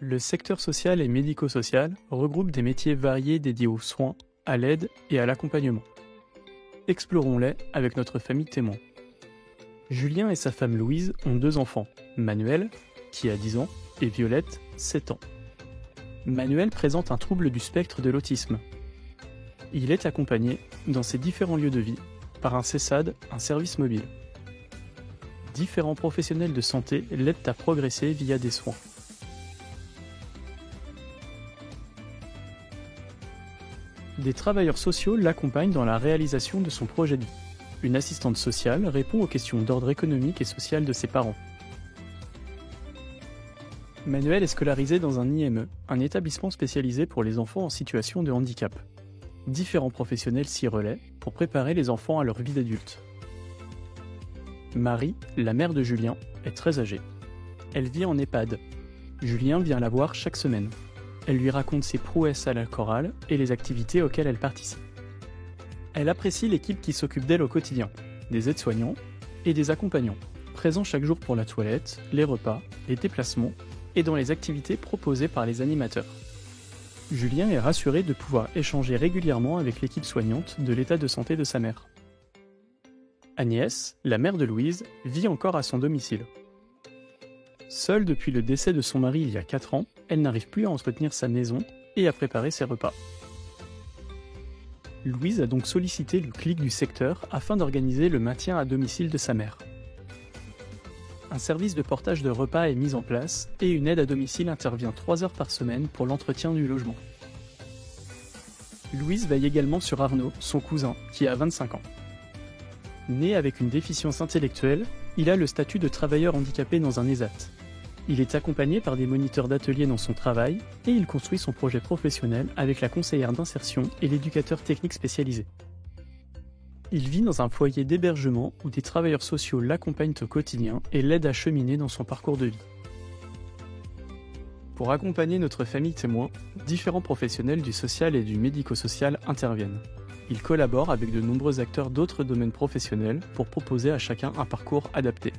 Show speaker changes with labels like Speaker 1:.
Speaker 1: Le secteur social et médico-social regroupe des métiers variés dédiés aux soins, à l'aide et à l'accompagnement. Explorons-les avec notre famille témoin. Julien et sa femme Louise ont 2 enfants, Manuel, qui a 10 ans, et Violette, 7 ans. Manuel présente un trouble du spectre de l'autisme. Il est accompagné, dans ses différents lieux de vie, par un CESAD, un service mobile. Différents professionnels de santé l'aident à progresser via des soins. Des travailleurs sociaux l'accompagnent dans la réalisation de son projet de vie. Une assistante sociale répond aux questions d'ordre économique et social de ses parents. Manuel est scolarisé dans un IME, un établissement spécialisé pour les enfants en situation de handicap. Différents professionnels s'y relaient pour préparer les enfants à leur vie d'adulte. Marie, la mère de Julien, est très âgée. Elle vit en EHPAD. Julien vient la voir chaque semaine. Elle lui raconte ses prouesses à la chorale et les activités auxquelles elle participe. Elle apprécie l'équipe qui s'occupe d'elle au quotidien, des aides-soignants et des accompagnants, présents chaque jour pour la toilette, les repas, les déplacements et dans les activités proposées par les animateurs. Julien est rassuré de pouvoir échanger régulièrement avec l'équipe soignante de l'état de santé de sa mère. Agnès, la mère de Louise, vit encore à son domicile. Seule depuis le décès de son mari il y a 4 ans, elle n'arrive plus à entretenir sa maison et à préparer ses repas. Louise a donc sollicité le CLIC du secteur afin d'organiser le maintien à domicile de sa mère. Un service de portage de repas est mis en place et une aide à domicile intervient 3 heures par semaine pour l'entretien du logement. Louise veille également sur Arnaud, son cousin, qui a 25 ans. Né avec une déficience intellectuelle, il a le statut de travailleur handicapé dans un ESAT. Il est accompagné par des moniteurs d'atelier dans son travail et il construit son projet professionnel avec la conseillère d'insertion et l'éducateur technique spécialisé. Il vit dans un foyer d'hébergement où des travailleurs sociaux l'accompagnent au quotidien et l'aident à cheminer dans son parcours de vie. Pour accompagner notre famille témoin, différents professionnels du social et du médico-social interviennent. Ils collaborent avec de nombreux acteurs d'autres domaines professionnels pour proposer à chacun un parcours adapté.